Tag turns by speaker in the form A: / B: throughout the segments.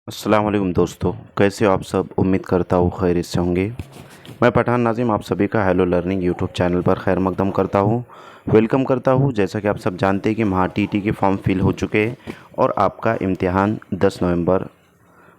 A: अस्सलाम वालेकुम दोस्तों, कैसे हो आप सब। उम्मीद करता हूँ खैरियत से होंगे। मैं पठान नाज़िम आप सभी का हेलो लर्निंग यूट्यूब चैनल पर खैर मकदम करता हूँ, वेलकम करता हूँ। जैसा कि आप सब जानते हैं कि महा टीटी के फॉर्म फिल हो चुके हैं और आपका इम्तिहान 10 नवंबर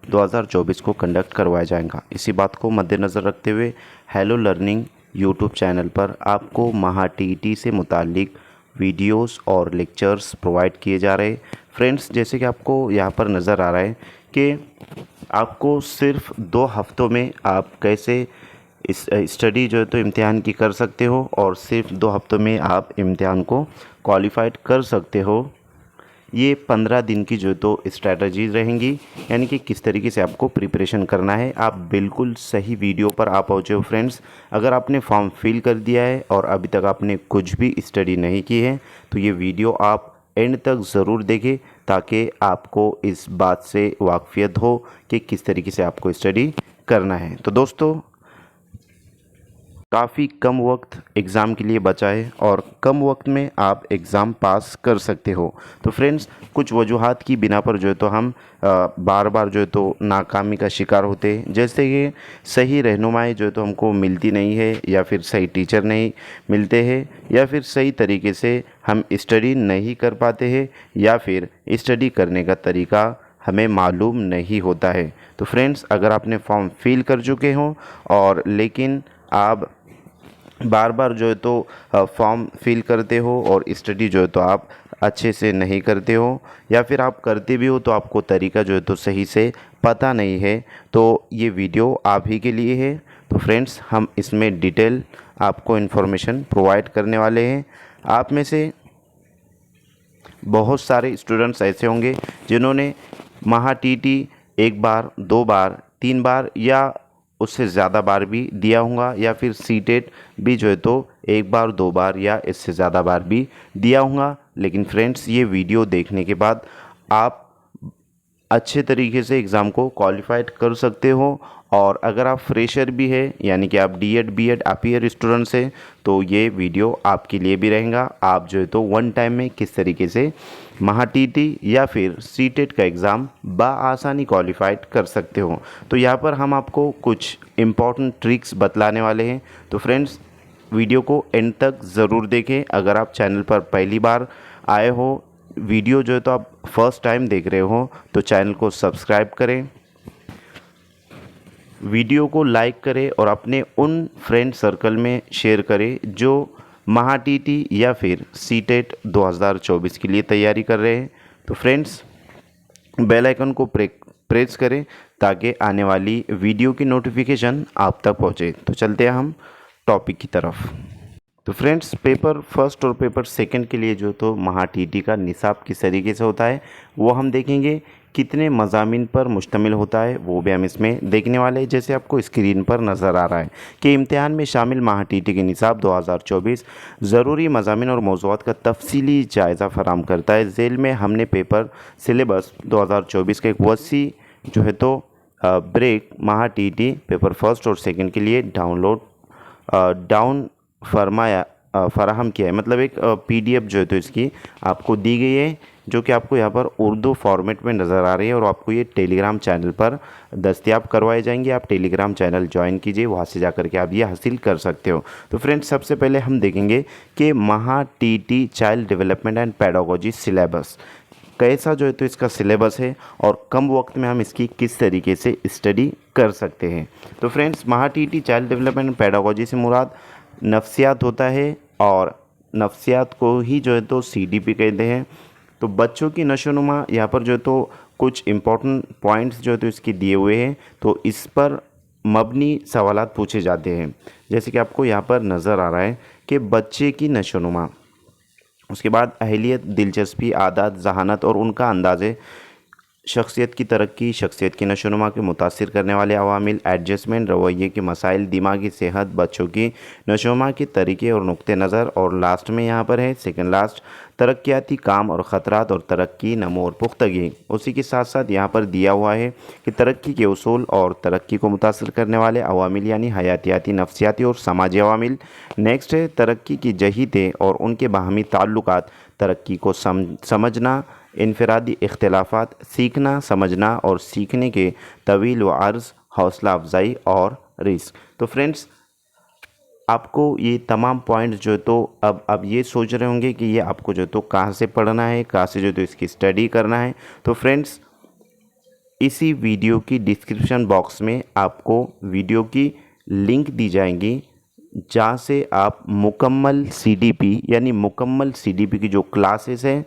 A: 2024 को कंडक्ट करवाया जाएगा। इसी बात को मद्देनज़र रखते हुए हेलो लर्निंग यूट्यूब चैनल पर आपको महा टीटी से मुतालिक वीडियोस और लेक्चर्स प्रोवाइड किए जा रहे हैं। फ्रेंड्स, जैसे कि आपको यहाँ पर नज़र आ रहा है कि आपको सिर्फ 2 हफ्तों में आप कैसे इस स्टडी जो है तो इम्तिहान की कर सकते हो और सिर्फ 2 हफ्तों में आप इम्तिहान को क्वालिफाइड कर सकते हो। ये 15 दिन की जो तो स्ट्रैटेजीज रहेंगी, यानी कि किस तरीके से आपको प्रिपरेशन करना है। आप बिल्कुल सही वीडियो पर आप पहुँचे हो फ्रेंड्स। अगर आपने फॉर्म फिल कर दिया है और अभी तक आपने कुछ भी स्टडी नहीं की है तो ये वीडियो आप एंड तक ज़रूर देखें, ताकि आपको इस बात से वाकफियत हो कि किस तरीके से आपको स्टडी करना है। तो दोस्तों, काफ़ी कम वक्त एग्ज़ाम के लिए बचा है और कम वक्त में आप एग्ज़ाम पास कर सकते हो। तो फ्रेंड्स, कुछ वजूहात की बिना पर जो है तो हम बार बार जो है तो नाकामी का शिकार होते हैं। जैसे कि सही रहनुमाई जो है तो हमको मिलती नहीं है, या फिर सही टीचर नहीं मिलते हैं, या फिर सही तरीके से हम स्टडी नहीं कर पाते हैं, या फिर स्टडी करने का तरीका हमें मालूम नहीं होता है। तो फ्रेंड्स, अगर आपने फॉर्म फिल कर चुके हो और लेकिन आप बार बार जो है तो फॉर्म फिल करते हो और स्टडी जो है तो आप अच्छे से नहीं करते हो, या फिर आप करते भी हो तो आपको तरीका जो है तो सही से पता नहीं है, तो ये वीडियो आप ही के लिए है। तो फ्रेंड्स, हम इसमें डिटेल आपको इन्फॉर्मेशन प्रोवाइड करने वाले हैं। आप में से बहुत सारे स्टूडेंट्स ऐसे होंगे जिन्होंने महा टीटी 1 बार, 2 बार, 3 बार या उससे ज़्यादा बार भी दिया होगा, या फिर सीटेट भी जो है तो 1 बार, 2 बार या इससे ज़्यादा बार भी दिया होगा। लेकिन फ्रेंड्स, ये वीडियो देखने के बाद आप अच्छे तरीके से एग्ज़ाम को क्वालिफाइड कर सकते हो। और अगर आप फ्रेशर भी है, यानी कि आप डीएड बीएड आप ईयर स्टूडेंट्स हैं, तो ये वीडियो आपके लिए भी रहेगा। आप जो है तो वन टाइम में किस तरीके से महा टीटी या फिर सीटेट का एग्ज़ाम बआसानी क्वालिफाइड कर सकते हो। तो यहाँ पर हम आपको कुछ इम्पॉर्टेंट ट्रिक्स बतलाने वाले हैं। तो फ्रेंड्स, वीडियो को एंड तक ज़रूर देखें। अगर आप चैनल पर पहली बार आए हो, वीडियो जो है तो आप फर्स्ट टाइम देख रहे हो, तो चैनल को सब्सक्राइब करें, वीडियो को लाइक करें और अपने उन फ्रेंड सर्कल में शेयर करें जो महा टीटी या फिर सीटेट 2024 के लिए तैयारी कर रहे हैं। तो फ्रेंड्स, बेल आइकन को प्रेस करें ताकि आने वाली वीडियो की नोटिफिकेशन आप तक पहुंचे। तो चलते हैं हम टॉपिक की तरफ। तो फ्रेंड्स, पेपर फर्स्ट और पेपर सेकंड के लिए जो तो महा टीटी का निसाब किस तरीके से होता है वो हम देखेंगे। कितने मज़ामीन पर मुश्तमिल होता है वो भी हम इसमें देखने वाले हैं। जैसे आपको स्क्रीन पर नज़र आ रहा है कि इम्तिहान में शामिल महा टीटी के निसाब 2024 ज़रूरी मज़ामीन और मौज़ूआत का तफसीली जायज़ा फराम करता है। झेल में हमने पेपर सिलेबस 2024 का एक वसी जो है तो ब्रेक महा टीटी पेपर फर्स्ट और सेकंड के लिए डाउन फराहम किया है। मतलब एक पीडीएफ जो है तो इसकी आपको दी गई है, जो कि आपको यहाँ पर उर्दू फॉर्मेट में नज़र आ रही है और आपको ये टेलीग्राम चैनल पर दस्तयाब करवाए जाएंगे। आप टेलीग्राम चैनल ज्वाइन कीजिए, वहाँ से जाकर के आप ये हासिल कर सकते हो। तो फ्रेंड्स, सबसे पहले हम देखेंगे कि महा TT child development and pedagogy syllabus कैसा जो है तो इसका सिलेबस है और कम वक्त में हम इसकी किस तरीके से स्टडी कर सकते हैं। तो फ्रेंड्स, महा TT child development and pedagogy से मुराद नफ्सियात होता है, और नफ्सियात को ही जो है तो सीडीपी कहते हैं। तो बच्चों की नशोनुमा यहाँ पर जो है तो कुछ इम्पोर्टेंट पॉइंट्स जो है तो इसके दिए हुए हैं, तो इस पर मबनी सवालात पूछे जाते हैं। जैसे कि आपको यहाँ पर नज़र आ रहा है कि बच्चे की नशोनुमा, उसके बाद अहलियत, दिलचस्पी, आदत, जहानत और उनका अंदाज़े शख्सियत की तरक्की, शख्सियत की नशोनुमा के मुतासिर करने वाले अवामिल, एडजस्टमेंट, रवैये के मसाइल, दिमागी सेहत, बच्चों की नशोनुमा के तरीके और नुक्ते नज़र, और लास्ट में यहाँ पर है सेकंड लास्ट, तरक्याती काम और ख़तरात और तरक्की, नमो और पुख्तगी। उसी के साथ साथ यहाँ पर दिया हुआ है कि तरक्की के उसूल और तरक्की को मुतासिर करने वाले अवामिल, यानी हयातियाती, नफ्सियाती और समाजी अवामिल। नेक्स्ट है तरक्की की जहीतें और उनके बाहमी ताल्लुकात, तरक्की को समझना, इनफरादी इख्तिलाफ़ात, सीखना समझना और सीखने के तवील व अर्ज़, हौसला अफजाई और रिस्क। तो फ्रेंड्स, आपको ये तमाम पॉइंट्स जो है तो अब ये सोच रहे होंगे कि ये आपको जो है तो कहाँ से पढ़ना है, कहाँ से जो है तो इसकी स्टडी करना है। तो फ्रेंड्स, इसी वीडियो की डिस्क्रिप्शन बॉक्स में आपको वीडियो की लिंक दी जाएंगी, जहाँ से आप मुकम्मल सीडीपी यानी मुकम्मल सीडीपी की जो क्लासेस हैं,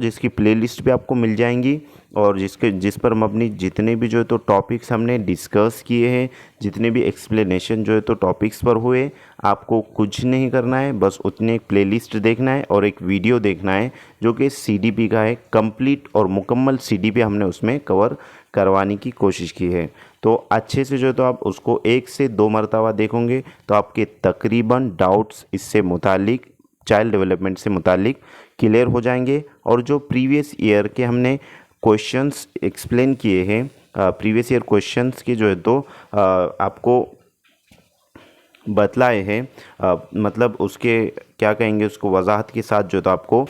A: जिसकी प्लेलिस्ट भी आपको मिल जाएंगी और जिस पर हम अपनी जितने भी जो है तो टॉपिक्स हमने डिस्कस किए हैं, जितने भी एक्सप्लेनेशन जो है तो टॉपिक्स पर हुए, आपको कुछ नहीं करना है, बस उतने एक प्लेलिस्ट देखना है और एक वीडियो देखना है जो कि सीडीपी का है। कंप्लीट और मुकम्मल सीडीपी हमने उसमें कवर करवाने की कोशिश की है। तो अच्छे से जो है तो आप उसको 1 से 2 मरतबा देखोगे तो आपके तकरीबन डाउट्स इससे मुतालिक, चाइल्ड डेवलपमेंट से मुतालिक क्लियर हो जाएंगे। और जो प्रीवियस ईयर के हमने क्वेश्चंस एक्सप्लेन किए हैं, प्रीवियस ईयर क्वेश्चंस के जो है तो आपको बतलाए हैं, मतलब उसके क्या कहेंगे, उसको वजाहत के साथ जो तो आपको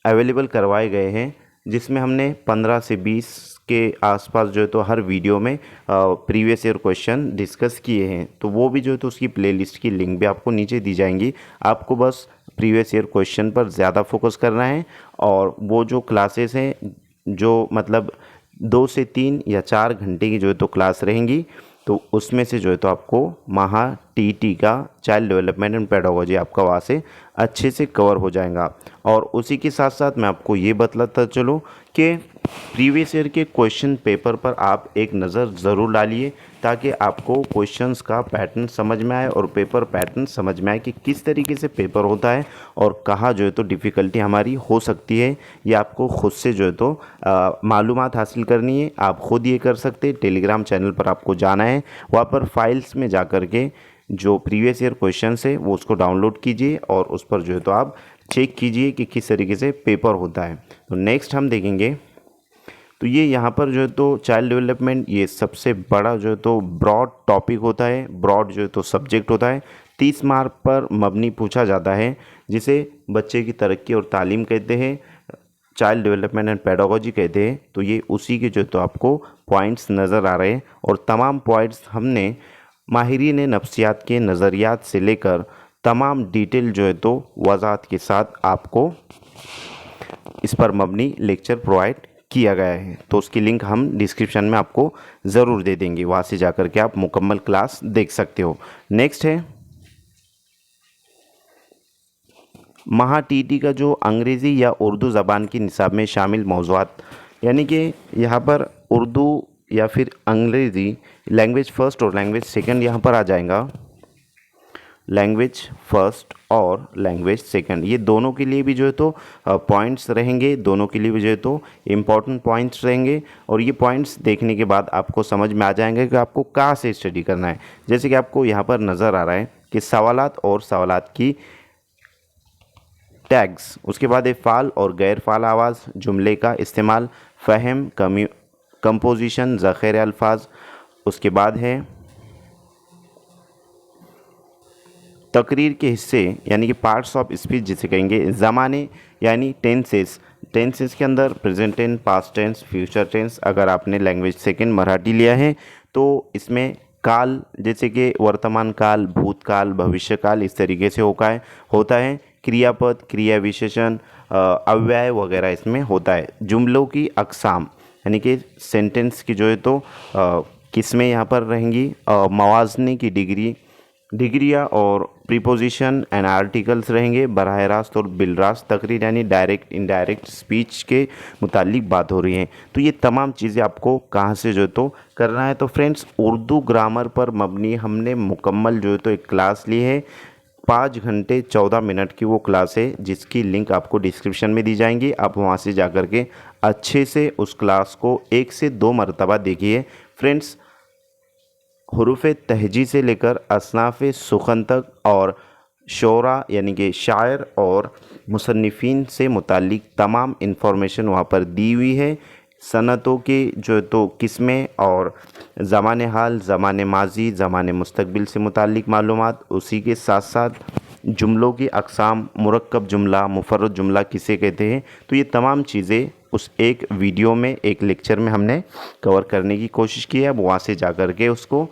A: अवेलेबल करवाए गए हैं, जिसमें हमने 15 से 20 के आसपास जो है तो हर वीडियो में प्रीवियस ईयर क्वेश्चन डिस्कस किए हैं। तो वो भी जो है तो उसकी प्लेलिस्ट की लिंक भी आपको नीचे दी जाएंगी। आपको बस प्रीवियस ईयर क्वेश्चन पर ज़्यादा फोकस करना है और वो जो क्लासेस हैं, जो मतलब 2 से 3 या 4 घंटे की जो है तो क्लास रहेंगी, तो उसमें से जो है तो आपको महा टीटी का चाइल्ड डेवलपमेंट एंड पेडागोजी आपका वहाँ से अच्छे से कवर हो जाएगा। और उसी के साथ साथ मैं आपको ये बतलाता चलूँ कि प्रीवियस ईयर के क्वेश्चन पेपर पर आप एक नज़र ज़रूर डालिए, ताकि आपको क्वेश्चंस का पैटर्न समझ में आए और पेपर पैटर्न समझ में आए कि किस तरीके से पेपर होता है और कहाँ जो है तो डिफ़िकल्टी हमारी हो सकती है। ये आपको खुद से जो है तो मालूमात हासिल करनी है। आप ख़ुद ये कर सकते हैं। टेलीग्राम चैनल पर आपको जाना है, वहाँ पर फाइल्स में जा कर के जो प्रीवियस ईयर क्वेश्चन है वो उसको डाउनलोड कीजिए और उस पर जो है तो आप चेक कीजिए कि किस तरीके से पेपर होता है। तो नेक्स्ट हम देखेंगे, तो ये यहाँ पर जो है तो चाइल्ड डेवलपमेंट, ये सबसे बड़ा जो है तो ब्रॉड टॉपिक होता है, ब्रॉड जो है तो सब्जेक्ट होता है। 30 मार्क पर मबनी पूछा जाता है, जिसे बच्चे की तरक्की और तालीम कहते हैं, चाइल्ड डेवलपमेंट एंड पेडागोजी कहते हैं। तो ये उसी के जो तो आपको पॉइंट्स नज़र आ रहे हैं और तमाम पॉइंट्स हमने माहिरीन नफ्सियात के नज़रियात से लेकर तमाम डिटेल जो है तो वजाहत के साथ आपको इस पर मबनी लेक्चर प्रोवाइड किया गया है। तो उसकी लिंक हम डिस्क्रिप्शन में आपको ज़रूर दे देंगे, वहाँ से जाकर के आप मुकम्मल क्लास देख सकते हो। नेक्स्ट है महा टीटी का जो अंग्रेज़ी या उर्दू ज़बान की निसाब में शामिल मौज़ूआत, यानी कि यहाँ पर उर्दू या फिर अंग्रेज़ी लैंग्वेज फ़र्स्ट और लैंग्वेज सेकंड यहाँ पर आ जाएगा। लैंग्वेज फ़र्स्ट और लैंग्वेज सेकंड, ये दोनों के लिए भी जो है तो पॉइंट्स रहेंगे, दोनों के लिए भी जो है तो इम्पॉर्टेंट पॉइंट्स रहेंगे। और ये पॉइंट्स देखने के बाद आपको समझ में आ जाएंगे कि आपको कहाँ से स्टडी करना है। जैसे कि आपको यहाँ पर नज़र आ रहा है कि सवालात और सवालात की टैग्स, उसके बाद है फ़ाल और गैर फ़ाल आवाज़, जुमले का इस्तेमाल, फ़हम, कंपोजिशन, ज़ख़ीर अल्फाज, उसके बाद है तकरीर के हिस्से यानी कि पार्ट्स ऑफ स्पीच जिसे कहेंगे, ज़माने यानी टेंसेस, टेंसेस के अंदर present tense, past tense, future tense. अगर आपने लैंग्वेज सेकंड मराठी लिया है तो इसमें काल, जैसे कि वर्तमान काल, भूतकाल, भविष्य काल, इस तरीके से होता है। क्रियापद, क्रिया विशेषण, अव्यय वगैरह इसमें होता है। जुमलों की अक़साम यानी कि सेंटेंस की जो है तो किस्में यहाँ पर रहेंगी, मवाज़ने की डिग्रियाँ और प्रीपोजिशन एंड आर्टिकल्स रहेंगे। बराह रास्त और बिलरास्त तकरीर यानी डायरेक्ट इनडायरेक्ट स्पीच के मुतालिक बात हो रही है। तो ये तमाम चीज़ें आपको कहाँ से जो है तो करना है। तो फ्रेंड्स, उर्दू ग्रामर पर मबनी हमने मुकम्मल जो है तो एक क्लास ली है, 5 घंटे 14 मिनट की वो क्लास है, जिसकी लिंक आपको डिस्क्रिप्शन में दी जाएंगी। आप वहाँ से जा कर के अच्छे से उस क्लास को 1 से 2 मरतबा देखिए। फ्रेंड्स, हुरूफ तहजी से लेकर असनाफ़ सुखन तक और शोरा यानी कि शायर और मुसन्निफ़ीन से मुतालिक तमाम इन्फॉर्मेशन वहाँ पर दी हुई है। सनतों के जो तो किस्में और ज़माने हाल, ज़माने माजी, ज़माने मुस्तकबिल से मुतालिक मालूमात, उसी के साथ साथ जुमलों की अक़साम, मुरक्कब जुमला, मुफर्रद जुमला किसे कहते हैं, तो ये तमाम चीज़ें उस एक वीडियो में, एक लेक्चर में हमने कवर करने की कोशिश की है। अब वहाँ से जा कर के उसको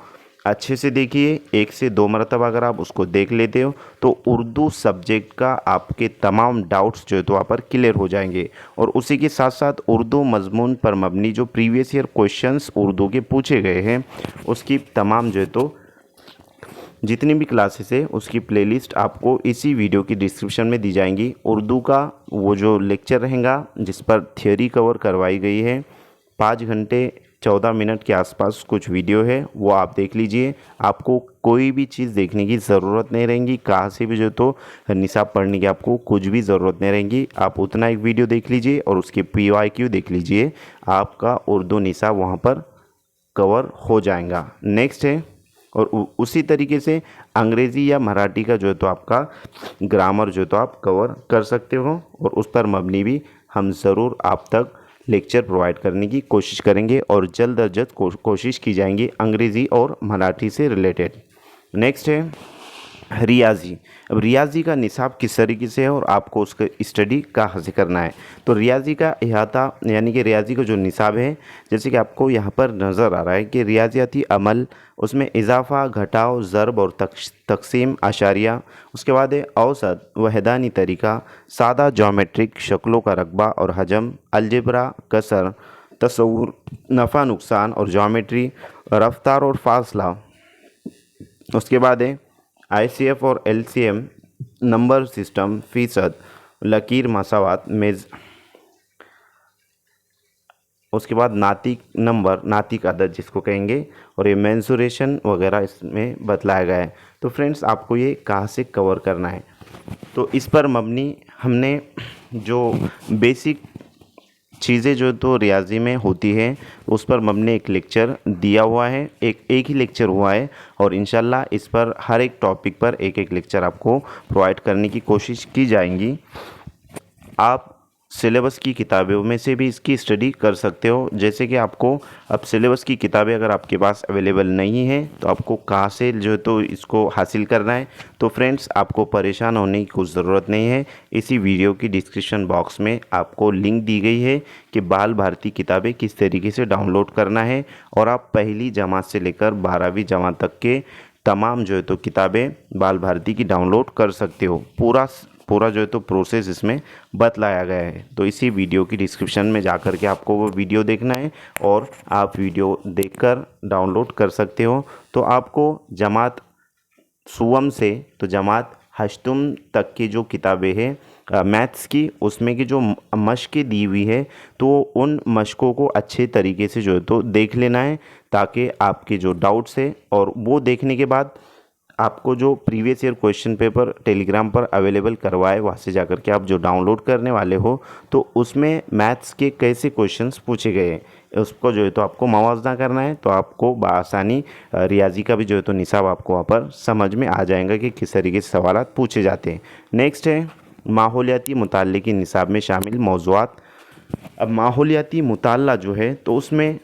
A: अच्छे से देखिए, 1 से 2 मरतबा अगर आप उसको देख लेते हो तो उर्दू सब्जेक्ट का आपके तमाम डाउट्स जो है तो वहाँ पर क्लियर हो जाएंगे। और उसी के साथ साथ उर्दू मज़मून पर मबनी जो प्रीवियस ईयर क्वेश्चंस उर्दू के पूछे गए हैं उसकी तमाम जो है तो जितनी भी क्लासेस है उसकी प्लेलिस्ट आपको इसी वीडियो की डिस्क्रिप्शन में दी जाएंगी। उर्दू का वो जो लेक्चर रहेगा जिस पर थियोरी कवर करवाई गई है, 5 घंटे 14 मिनट के आसपास कुछ वीडियो है, वो आप देख लीजिए। आपको कोई भी चीज़ देखने की ज़रूरत नहीं रहेगी, कहाँ से भी जो तो निसाब पढ़ने की आपको कुछ भी ज़रूरत नहीं रहेगी। आप उतना एक वीडियो देख लीजिए और उसके PYQ देख लीजिए, आपका उर्दू निसाब वहाँ पर कवर हो जाएगा। नेक्स्ट है, और उसी तरीके से अंग्रेज़ी या मराठी का जो है तो आपका ग्रामर जो है तो आप कवर कर सकते हो, और उस पर मबनी भी हम ज़रूर आप तक लेक्चर प्रोवाइड करने की कोशिश करेंगे और जल्द अज जल्द कोशिश की जाएंगी अंग्रेज़ी और मराठी से रिलेटेड। नेक्स्ट है रियाजी। अब रियाजी का निसाब किस तरीके से है और आपको उसका स्टडी कहाँ से करना है, तो रियाजी का अहाता यानी कि रियाजी का जो निसाब है, जैसे कि आपको यहाँ पर नज़र आ रहा है कि रियाजियाती अमल, उसमें इजाफ़ा, घटाव, ज़रब और तकसीम, आशारिया, उसके बाद है औसत, वहदानी तरीका, सादा ज्योमेट्रिक शक्लों का रकबा और हजम, अलजेब्रा, कसर, तसव्वुर, नफ़ा नुकसान और ज्योमेट्री, रफ्तार और फासला, उसके बाद है ICF और LCM, नंबर सिस्टम, फ़ीसद, लकीर, मसावात, मेज़, उसके बाद नातिक नंबर, नातिक अदद जिसको कहेंगे, और ये मेंसुरेशन वगैरह इसमें बतलाया गया है। तो फ्रेंड्स आपको ये कहाँ से कवर करना है, तो इस पर मबनी हमने जो बेसिक चीज़ें जो तो रियाजी में होती है उस पर मबनी एक लेक्चर दिया हुआ है, एक ही लेक्चर हुआ है, और इंशाल्लाह इस पर हर एक टॉपिक पर एक एक लेक्चर आपको प्रोवाइड करने की कोशिश की जाएंगी। आप सिलेबस की किताबों में से भी इसकी स्टडी कर सकते हो। जैसे कि आपको अब सिलेबस की किताबें अगर आपके पास अवेलेबल नहीं है तो आपको कहाँ से जो है तो इसको हासिल करना है, तो फ्रेंड्स आपको परेशान होने की कुछ ज़रूरत नहीं है। इसी वीडियो की डिस्क्रिप्शन बॉक्स में आपको लिंक दी गई है कि बाल भारती किताबें किस तरीके से डाउनलोड करना है, और आप पहली जमात से लेकर 12वीं जमात तक के तमाम जो है तो किताबें बाल भारती की डाउनलोड कर सकते हो। पूरा जो है तो प्रोसेस इसमें बतलाया गया है। तो इसी वीडियो की डिस्क्रिप्शन में जाकर के आपको वो वीडियो देखना है और आप वीडियो देखकर डाउनलोड कर सकते हो। तो आपको जमात सुवम से तो जमात हश्तुम तक की जो किताबें हैं मैथ्स की, उसमें की जो मश्कें दी हुई है तो उन मश्कों को अच्छे तरीके से जो है तो देख लेना है, ताकि आपके जो डाउट्स है, और वो देखने के बाद आपको जो previous year question paper Telegram पर अवेलेबल करवाए वहाँ से जाकर के आप जो डाउनलोड करने वाले हो तो उसमें मैथ्स के कैसे क्वेश्चंस पूछे गए हैं उसको जो है तो आपको मवाजना करना है। तो आपको बआसानी रियाजी का भी जो है तो निसाब आपको वहाँ पर समझ में आ जाएगा कि किस तरीके से सवाल पूछे जाते हैं। नेक्स्ट है माहौलियाती मुताल्ले की निसाब में शामिल मौज़ूआत। अब माहौलियाती मुताल्ला जो है तो उसमें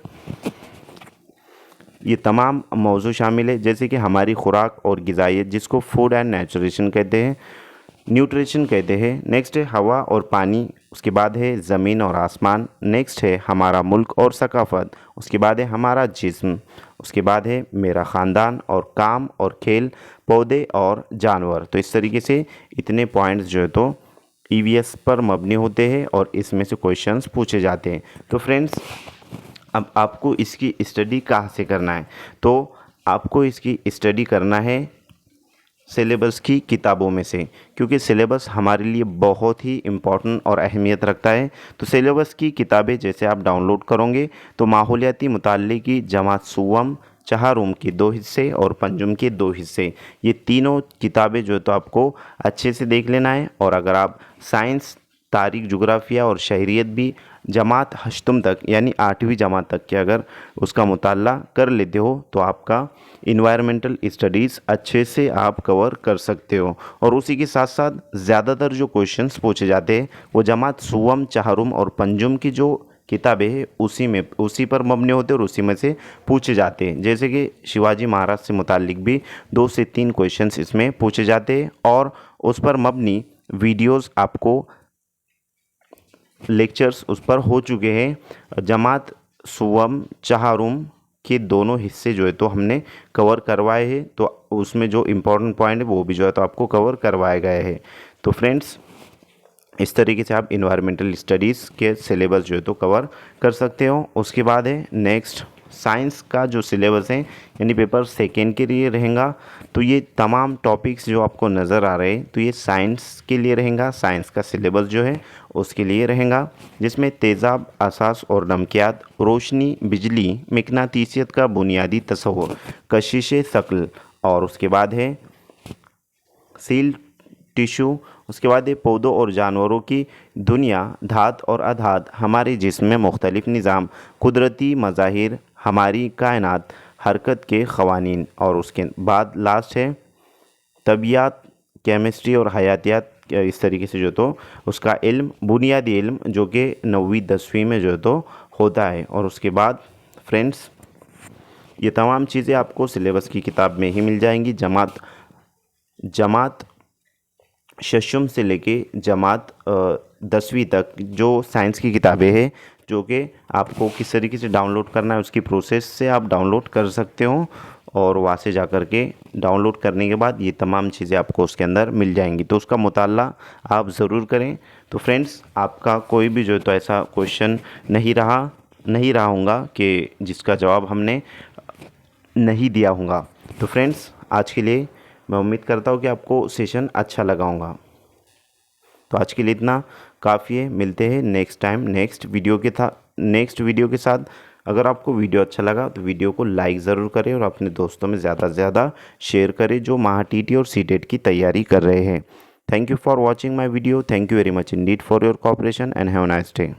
A: ये तमाम मौजू शामिल है, जैसे कि हमारी खुराक और ग़िज़ाइयत जिसको फूड एंड न्यूट्रिशन कहते हैं, न्यूट्रिशन कहते हैं। नेक्स्ट है हवा और पानी, उसके बाद है ज़मीन और आसमान। नेक्स्ट है हमारा मुल्क और सकाफ़त, उसके बाद है हमारा जिस्म, उसके बाद है मेरा ख़ानदान और काम और खेल, पौधे और जानवर। तो इस तरीके से इतने पॉइंट्स जो है तो EVS पर मबनी होते हैं और इसमें से क्वेश्चंस पूछे जाते हैं। तो फ्रेंड्स अब आपको इसकी स्टडी कहाँ से करना है, तो आपको इसकी स्टडी करना है सिलेबस की किताबों में से, क्योंकि सिलेबस हमारे लिए बहुत ही इम्पोर्टेंट और अहमियत रखता है। तो सिलेबस की किताबें जैसे आप डाउनलोड करोगे तो माहौलियाती मुताल्ले की जमात सुवम, चहारुम के 2 हिस्से और पंजुम के 2 हिस्से, ये तीनों किताबें जो तो आपको अच्छे से देख लेना है। और अगर आप साइंस, तारीख़, जुग्राफिया और शहरियत भी जमात हश्तुम तक यानी 8वीं जमात तक के अगर उसका मुताल्ला कर लेते हो तो आपका इन्वायरमेंटल स्टडीज़ अच्छे से आप कवर कर सकते हो। और उसी के साथ साथ ज़्यादातर जो क्वेश्चंस पूछे जाते हैं वो जमात सुवम, चहारुम और पंजुम की जो किताबें हैं उसी पर मबनी होते हैं और उसी में से पूछे जाते हैं। जैसे कि शिवाजी महाराज से मुतालिक भी 2 से 3 क्वेश्चंस इसमें पूछे जाते हैं और उस पर मबनी वीडियोस आपको लेक्चर्स उस पर हो चुके हैं। जमात सुवम चहारुम के दोनों हिस्से जो है तो हमने कवर करवाए हैं, तो उसमें जो इम्पोर्टेंट पॉइंट है वो भी जो है तो आपको कवर करवाए गए हैं। तो फ्रेंड्स, इस तरीके से आप इन्वायरमेंटल स्टडीज़ के सिलेबस जो है तो कवर कर सकते हो। उसके बाद है नेक्स्ट साइंस का जो सिलेबस है, यानी पेपर सेकेंड के लिए रहेगा। तो ये तमाम टॉपिक्स जो आपको नज़र आ रहे हैं तो ये साइंस के लिए रहेगा। साइंस का सिलेबस जो है उसके लिए रहेगा, जिसमें तेज़ाब, असास और नमकियात, रोशनी, बिजली, मिकनातीसियत का बुनियादी तस्वुर, कशिश शक्ल, और उसके बाद है सील टिश्यू। उसके बाद ये पौधों और जानवरों की दुनिया, धात और अधात, हमारे जिस्म में मुख्तलिफ निज़ाम, कुदरती मज़ाहिर, हमारी कायनात, हरकत के क़वानीन, और उसके बाद लास्ट है तबीयत, केमिस्ट्री और हयातियात। इस तरीके से जो तो उसका इल्म, बुनियादी इल्म जो कि 9वीं 10वीं में जो तो होता है। और उसके बाद फ्रेंड्स, ये तमाम चीज़ें आपको सिलेबस की किताब में ही मिल जाएंगी। जमात शशुम से लेके जमात 10वीं तक जो साइंस की किताबें हैं, जो कि आपको किस तरीके से डाउनलोड करना है उसकी प्रोसेस से आप डाउनलोड कर सकते हो, और वहाँ से जा कर के डाउनलोड करने के बाद ये तमाम चीज़ें आपको उसके अंदर मिल जाएंगी। तो उसका मुताला आप ज़रूर करें। तो फ्रेंड्स, आपका कोई भी जो है तो ऐसा क्वेश्चन नहीं रहा होगा कि जिसका जवाब हमने नहीं दिया होगा। तो फ्रेंड्स, आज के लिए मैं उम्मीद करता हूँ कि आपको सेशन अच्छा लगा होगा। तो आज के लिए इतना काफ़ी है। मिलते हैं नेक्स्ट टाइम नेक्स्ट वीडियो के साथ। अगर आपको वीडियो अच्छा लगा तो वीडियो को लाइक ज़रूर करें और अपने दोस्तों में ज़्यादा से ज़्यादा शेयर करें जो महाटीटी और सीटेट की तैयारी कर रहे हैं। Thank you for watching my video. Thank you very much Indeed for your cooperation and have a nice day.